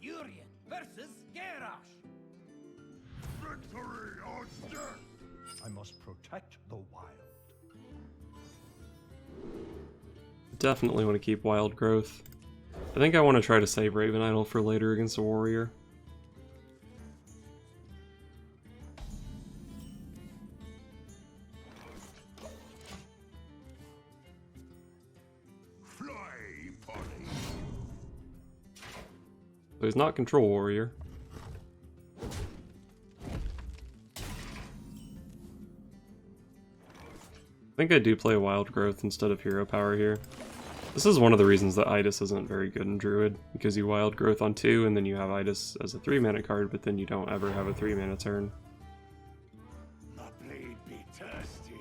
Malfurion versus Garrosh. Victory or death! I must protect the wild. Definitely want to keep Wild Growth. I think I want to try to save Raven Idol for later against a warrior. So he's not Control Warrior. I think I do play Wild Growth instead of Hero Power here. This is one of the reasons that Idas isn't very good in Druid, because you Wild Growth on 2 and then you have Idas as a 3-mana card, but then you don't ever have a 3-mana turn. My blade be thirsty.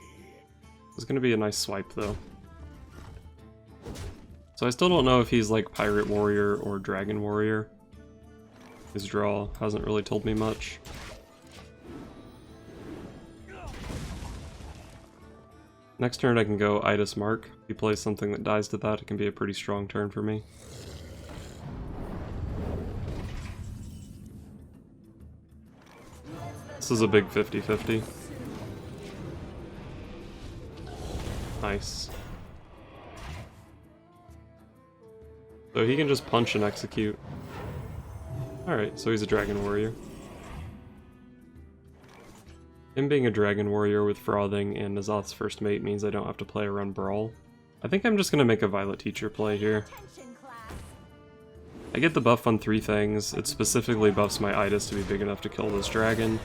It's gonna be a nice swipe though. So I still don't know if he's like Pirate Warrior or Dragon Warrior. His draw hasn't really told me much. Next turn I can go Idas Mark. If he plays something that dies to that, it can be a pretty strong turn for me. This is a big 50-50. Nice. So he can just punch and execute. Alright, so he's a Dragon Warrior. Him being a Dragon Warrior with Frothing and N'Zoth's First Mate means I don't have to play around Brawl. I think I'm just gonna make a Violet Teacher play here. I get the buff on 3 things. It specifically buffs my Idas to be big enough to kill this dragon.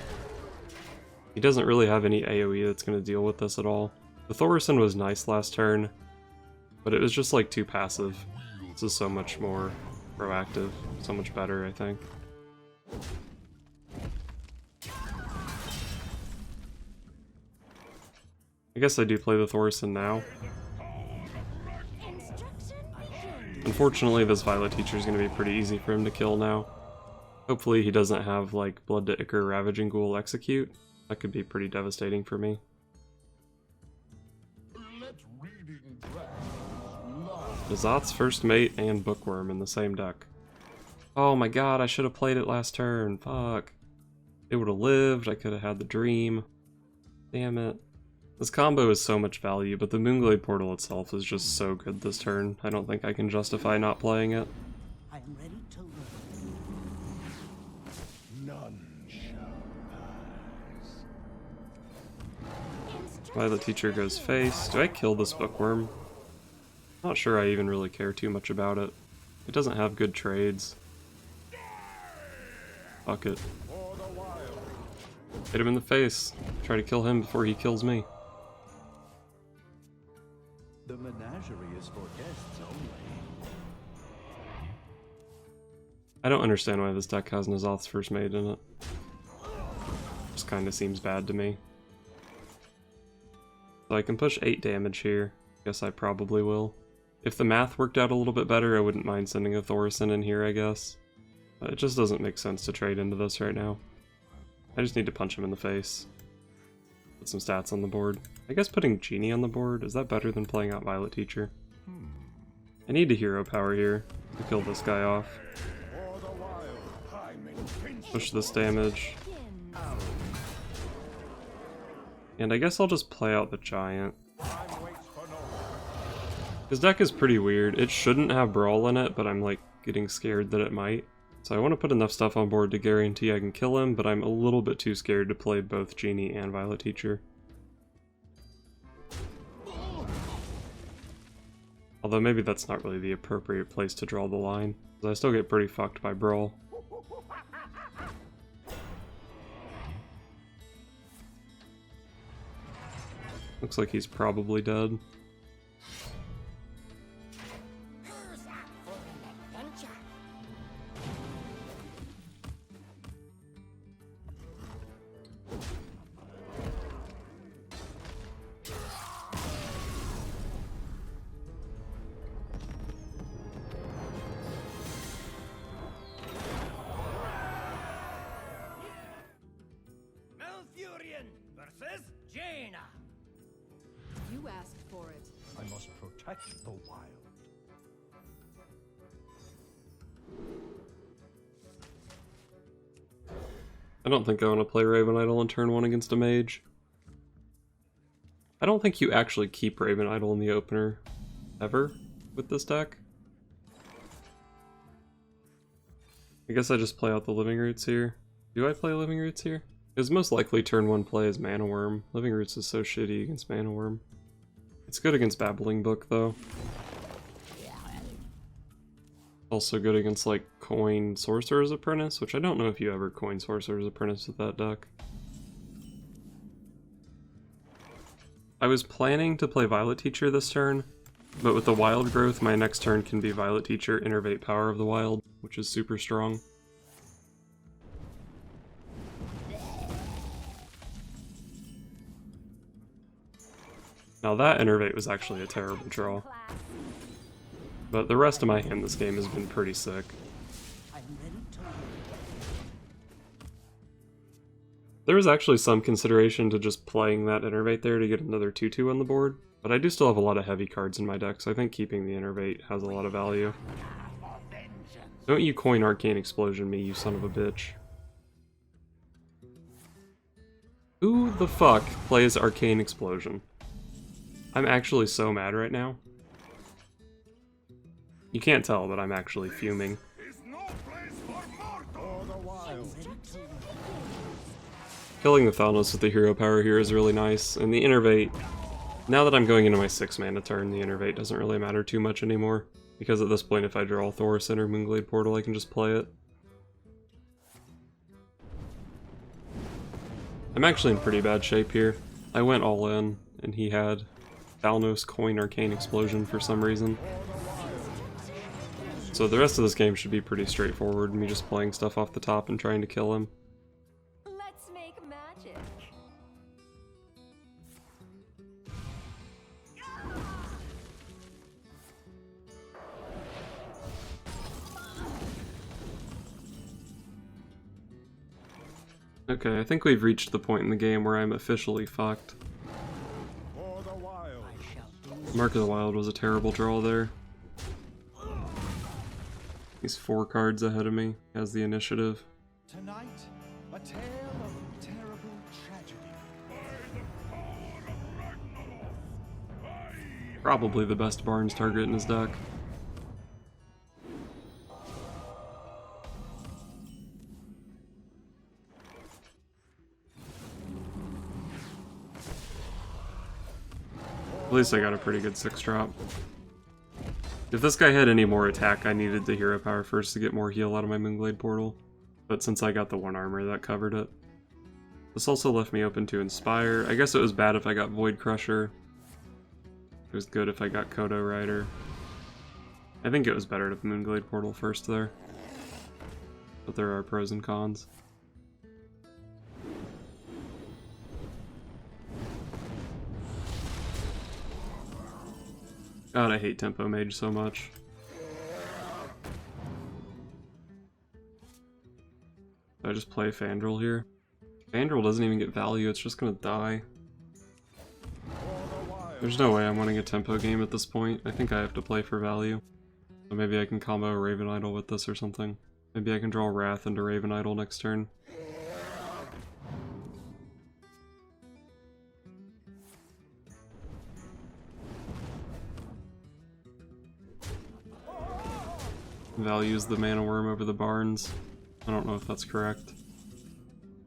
He doesn't really have any AoE that's gonna deal with this at all. The Thaurissan was nice last turn, but it was just like too passive. This is so much more proactive, so much better, I think. I guess I do play the Thaurissan now. Unfortunately, this Violet Teacher is going to be pretty easy for him to kill now. Hopefully he doesn't have, like, Blood to Ichor Ravaging Ghoul Execute. That could be pretty devastating for me. N'Zoth's First Mate and Bookworm in the same deck. Oh my god, I should have played it last turn. Fuck. It would have lived, I could have had the dream. Damn it. This combo is so much value, but the Moonglade portal itself is just so good this turn. I don't think I can justify not playing it. I am ready to learn. None shall pass. Violet Teacher goes face. Do I kill this Bookworm? Not sure I even really care too much about it. It doesn't have good trades. Fuck it. Hit him in the face. Try to kill him before he kills me. The menagerie is for guests only. I don't understand why this deck has N'Zoth's First Mate in it. Just kinda seems bad to me. So I can push 8 damage here. Guess I probably will. If the math worked out a little bit better, I wouldn't mind sending a Thaurissan in here, I guess. But it just doesn't make sense to trade into this right now. I just need to punch him in the face. Put some stats on the board. I guess putting Djinni on the board, is that better than playing out Violet Teacher? I need a hero power here to kill this guy off. Push this damage. And I guess I'll just play out the Giant. His deck is pretty weird. It shouldn't have Brawl in it, but I'm like getting scared that it might. So I want to put enough stuff on board to guarantee I can kill him, but I'm a little bit too scared to play both Djinni and Violet Teacher. Although maybe that's not really the appropriate place to draw the line, because I still get pretty fucked by Brawl. Looks like he's probably dead. Malfurion versus Djinni. You asked for it. I must protect the wild. I don't think I want to play Raven Idol on turn 1 against a mage. I don't think you actually keep Raven Idol in the opener ever with this deck. I guess I just play out the Living Roots here. Do I play Living Roots here? His most likely turn 1 play is Mana Worm. Living Roots is so shitty against Mana Worm. It's good against Babbling Book though. Also good against like Coin Sorcerer's Apprentice, which I don't know if you ever coin Sorcerer's Apprentice with that deck. I was planning to play Violet Teacher this turn, but with the Wild Growth, my next turn can be Violet Teacher, Innervate Power of the Wild, which is super strong. Now that Innervate was actually a terrible draw. But the rest of my hand this game has been pretty sick. I am ready to learn. There was actually some consideration to just playing that Innervate there to get another 2/2 on the board, but I do still have a lot of heavy cards in my deck, so I think keeping the Innervate has a lot of value. Don't you coin Arcane Explosion me, you son of a bitch. Who the fuck plays Arcane Explosion? I'm actually so mad right now. You can't tell, but I'm actually fuming. Killing the Thalnos with the hero power here is really nice, and the Innervate, now that I'm going into my 6 mana turn, the Innervate doesn't really matter too much anymore, because at this point if I draw Thaurissan or Moonglade Portal I can just play it. I'm actually in pretty bad shape here. I went all in, and he had Thalnos coin Arcane Explosion for some reason. So the rest of this game should be pretty straightforward, me just playing stuff off the top and trying to kill him. Let's make magic. Okay, I think we've reached the point in the game where I'm officially fucked. Mark of the Wild was a terrible draw there. He's 4 cards ahead of me, has the initiative. Tonight, a tale of terrible tragedy. Probably the best Barnes target in his deck. At least I got a pretty good 6-drop. If this guy had any more attack, I needed the hero power first to get more heal out of my Moonglade Portal. But since I got the 1 armor, that covered it. This also left me open to Inspire. I guess it was bad if I got Void Crusher. It was good if I got Kodo Rider. I think it was better to Moonglade Portal first there. But there are pros and cons. God, I hate Tempo Mage so much. I just play Fandral here. Fandral doesn't even get value, it's just gonna die. There's no way I'm winning a tempo game at this point. I think I have to play for value. So maybe I can combo a Raven Idol with this or something. Maybe I can draw Wrath into Raven Idol next turn. Values the Mana Worm over the Barnes. I don't know if that's correct.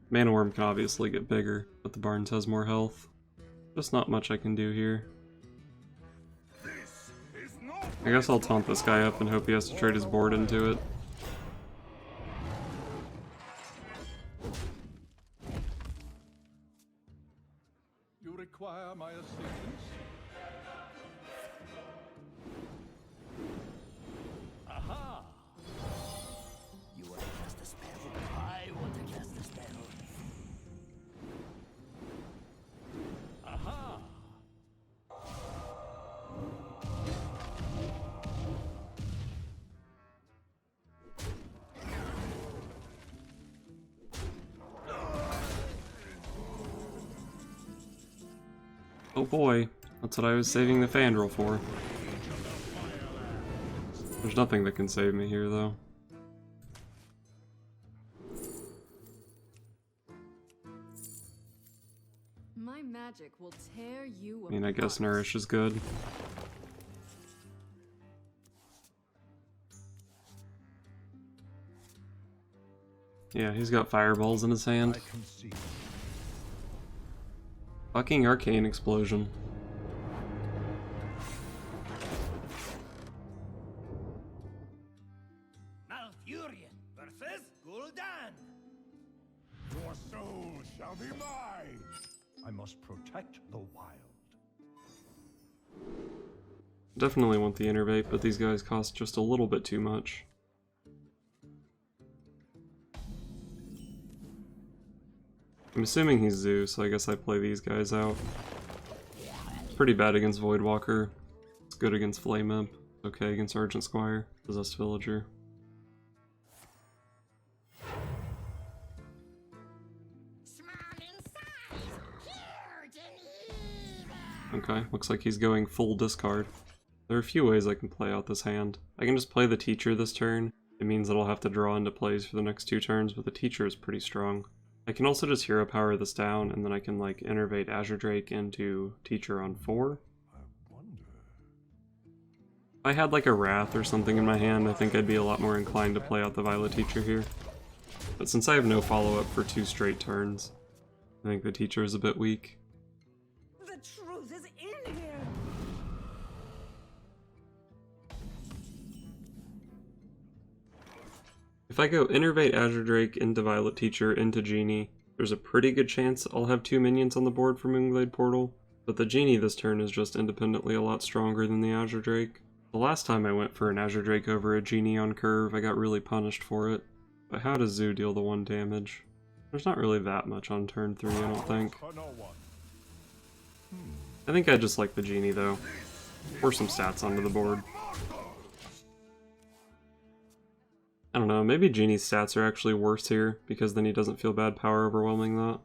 Mana Worm can obviously get bigger, but the Barnes has more health. Just not much I can do here. I guess I'll taunt this guy up and hope he has to trade his board into it. You require my assistance? Aha! You want to cast a spell? I want to cast a spell. Aha! Oh boy, that's what I was saving the Fandral for. There's nothing that can save me here though. magic will tear you I mean, I guess apart. Nourish is good. Yeah, he's got fireballs in his hand. I concede. Fucking Arcane Explosion. Malfurion versus Gul'dan. Your soul shall be mine. I must protect the wild. Definitely want the Innervate, but these guys cost just a little bit too much. I'm assuming he's Zoo, so I guess I play these guys out. It's pretty bad against Voidwalker. It's good against Flame Imp. Okay against Argent Squire. Possessed Villager. Okay, looks like he's going full discard. There are a few ways I can play out this hand. I can just play the Teacher this turn. It means that I'll have to draw into plays for the next 2 turns, but the Teacher is pretty strong. I can also just Hero Power this down, and then I can like Innervate Azure Drake into Teacher on 4. If I had like a Wrath or something in my hand, I think I'd be a lot more inclined to play out the Violet Teacher here. But since I have no follow-up for 2 straight turns, I think the Teacher is a bit weak. The truth is in here. If I go Innervate Azure Drake into Violet Teacher into Djinni, there's a pretty good chance I'll have 2 minions on the board for Moonglade Portal, but the Djinni this turn is just independently a lot stronger than the Azure Drake. The last time I went for an Azure Drake over a Djinni on curve, I got really punished for it. But how does Zoo deal the 1 damage? There's not really that much on turn 3, I don't think. I think I just like the Djinni though. Pour some stats onto the board. I don't know, maybe Djinni's stats are actually worse here, because then he doesn't feel bad power overwhelming that.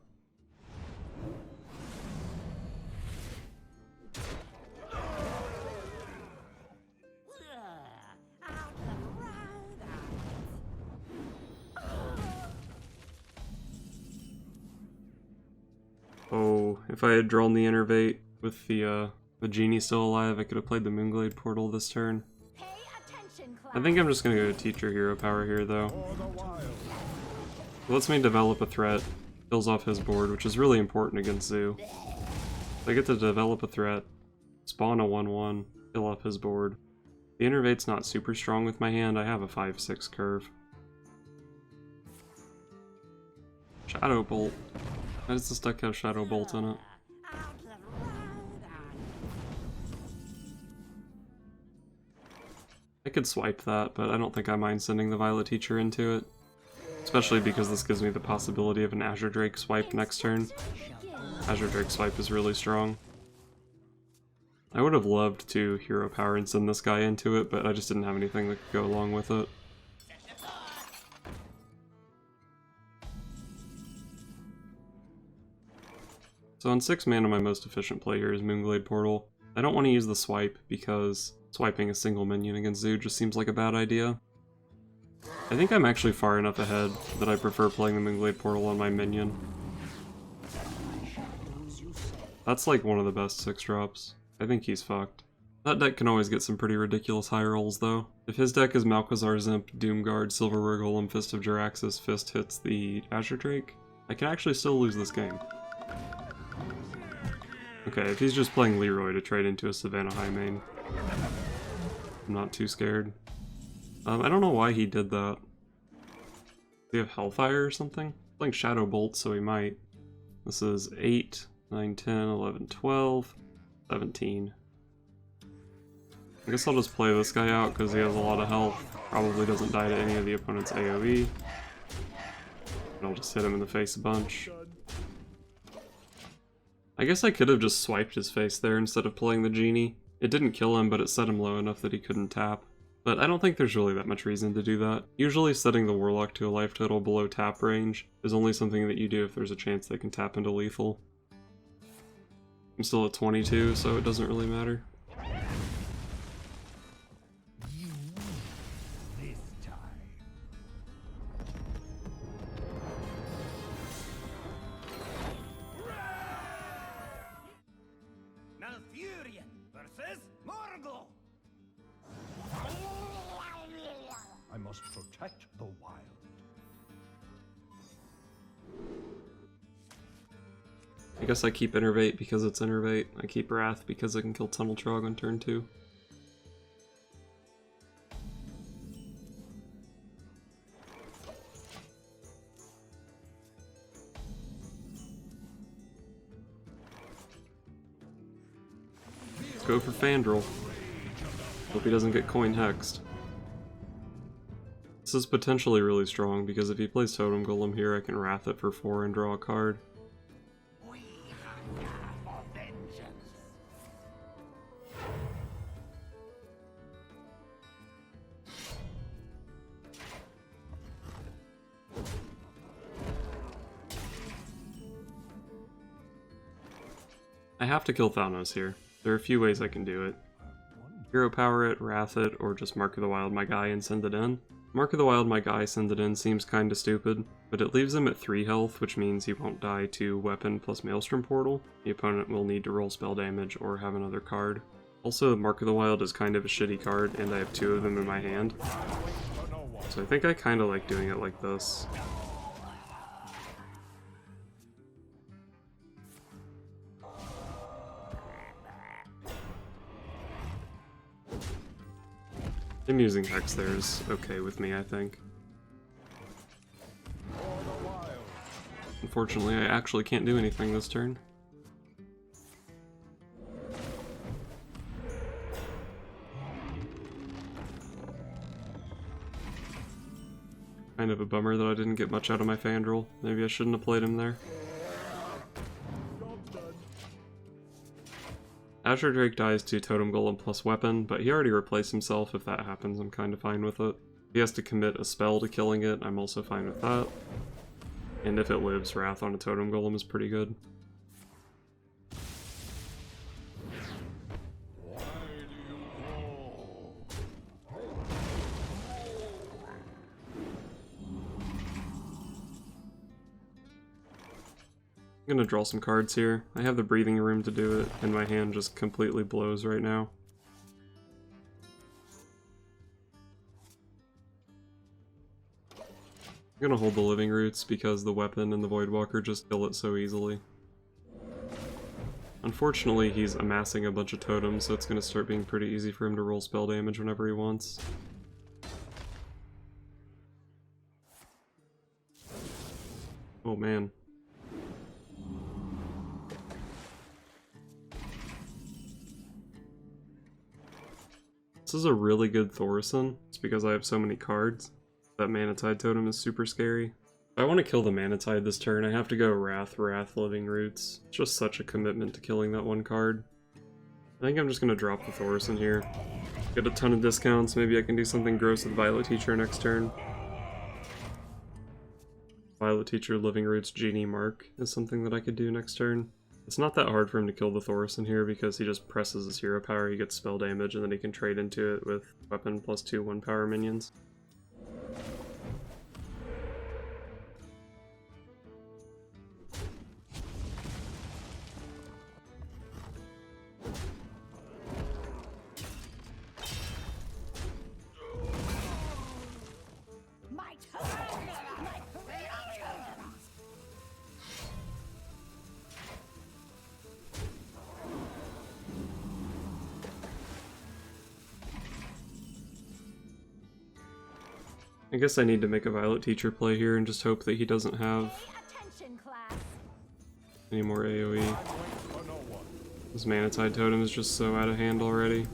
Oh, if I had drawn the Innervate with the Djinni still alive, I could have played the Moonglade Portal this turn. Pay attention, class. I think I'm just gonna go Teacher Hero Power here though. It lets me develop a threat, kills off his board, which is really important against Zoo. I get to develop a threat, spawn a 1/1, kill off his board. The Innervate's not super strong with my hand, I have a 5/6 curve. Shadow Bolt. Why does this deck have Shadow Bolt in it? I could swipe that, but I don't think I mind sending the Violet Teacher into it. Especially because this gives me the possibility of an Azure Drake swipe next turn. Azure Drake swipe is really strong. I would have loved to Hero Power and send this guy into it, but I just didn't have anything that could go along with it. So on 6 mana, my most efficient play here is Moonglade Portal. I don't want to use the swipe because swiping a single minion against Zoo just seems like a bad idea. I think I'm actually far enough ahead that I prefer playing the Moonglade Portal on my minion. That's like one of the best 6-drops. I think he's fucked. That deck can always get some pretty ridiculous high rolls though. If his deck is Malquazar's Imp, Doomguard, Silverware Golem, Fist of Jaraxxus, Fist hits the Azure Drake, I can actually still lose this game. Okay, if he's just playing Leroy to trade into a Savannah High main, I'm not too scared. I don't know why he did that. Does he have Hellfire or something? He's playing Shadow Bolt, so he might. This is 8, 9, 10, 11, 12, 17. I guess I'll just play this guy out because he has a lot of health. Probably doesn't die to any of the opponent's AoE. And I'll just hit him in the face a bunch. I guess I could have just swiped his face there instead of playing the Djinni. It didn't kill him, but it set him low enough that he couldn't tap. But I don't think there's really that much reason to do that. Usually setting the Warlock to a life total below tap range is only something that you do if there's a chance they can tap into lethal. I'm still at 22, so it doesn't really matter. protect the wild. I guess I keep Innervate because it's Innervate. I keep Wrath because I can kill Tunnel Trog on turn 2. Let's go for Fandral. Hope he doesn't get coin hexed. This is potentially really strong because if he plays Totem Golem here, I can Wrath it for 4 and draw a card. We hunger for vengeance. I have to kill Thanos here. There are a few ways I can do it. Hero Power it, Wrath it, or just Mark of the Wild my guy and send it in. Mark of the Wild my guy, send it in seems kinda stupid, but it leaves him at 3 health, which means he won't die to Weapon plus Maelstrom Portal. The opponent will need to roll spell damage or have another card. Also, Mark of the Wild is kind of a shitty card, and I have 2 of them in my hand. So I think I kinda like doing it like this. Him using Hex there is okay with me, I think. Unfortunately, I actually can't do anything this turn. Kind of a bummer that I didn't get much out of my Fandral. Maybe I shouldn't have played him there. Azure Drake dies to Totem Golem plus Weapon, but he already replaced himself. If that happens, I'm kind of fine with it. If he has to commit a spell to killing it, I'm also fine with that. And if it lives, Wrath on a Totem Golem is pretty good. I'm gonna draw some cards here. I have the breathing room to do it, and my hand just completely blows right now. I'm gonna hold the Living Roots because the Weapon and the Voidwalker just kill it so easily. Unfortunately, he's amassing a bunch of totems, so it's gonna start being pretty easy for him to roll spell damage whenever he wants. Oh man. This is a really good Thaurissan. It's because I have so many cards. That Manatide totem is super scary. If I want to kill the Manatide this turn, I have to go Wrath, Living Roots. It's just such a commitment to killing that one card. I think I'm just going to drop the Thaurissan here. Get a ton of discounts, maybe I can do something gross with Violet Teacher next turn. Violet Teacher, Living Roots, Djinni, Mark is something that I could do next turn. It's not that hard for him to kill the Thaurissan here because he just presses his hero power, he gets spell damage, and then he can trade into it with Weapon plus 2 1-power minions. I guess I need to make a Violet Teacher play here and just hope that he doesn't have any more AoE. This Manatide totem is just so out of hand already.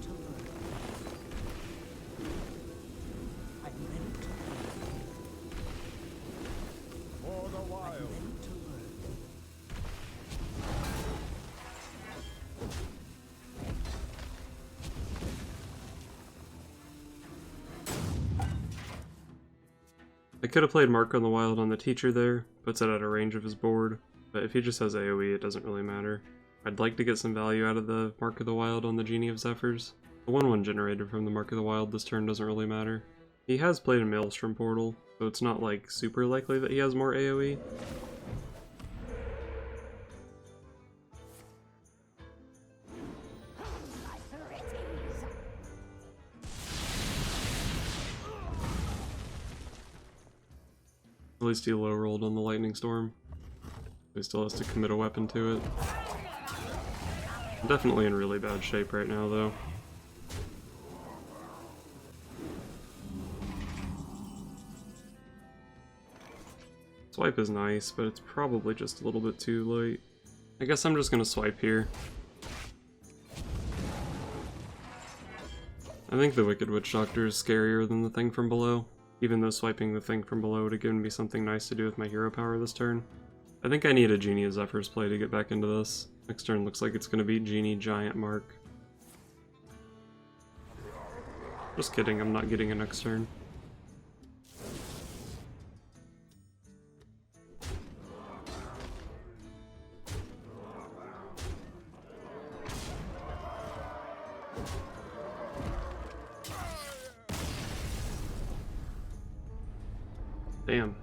I could have played Mark on the Wild on the Teacher there, puts it out of range of his board, but if he just has AoE, it doesn't really matter. I'd like to get some value out of the Mark of the Wild on the Djinni of Zephyrs. The 1/1 generated from the Mark of the Wild this turn doesn't really matter. He has played a Maelstrom Portal, so it's not like super likely that he has more AoE. At least he low rolled on the lightning storm. He still has to commit a weapon to it. I'm definitely in really bad shape right now, though. Swipe is nice, but it's probably just a little bit too late. I guess I'm just gonna swipe here. I think the Wicked Witch Doctor is scarier than the thing from below, even though swiping the thing from below would have given me something nice to do with my hero power this turn. I think I need a Djinni as Zephyr's play to get back into this. Next turn looks like it's going to be Djinni Giant Mark. Just kidding, I'm not getting a next turn. Damn.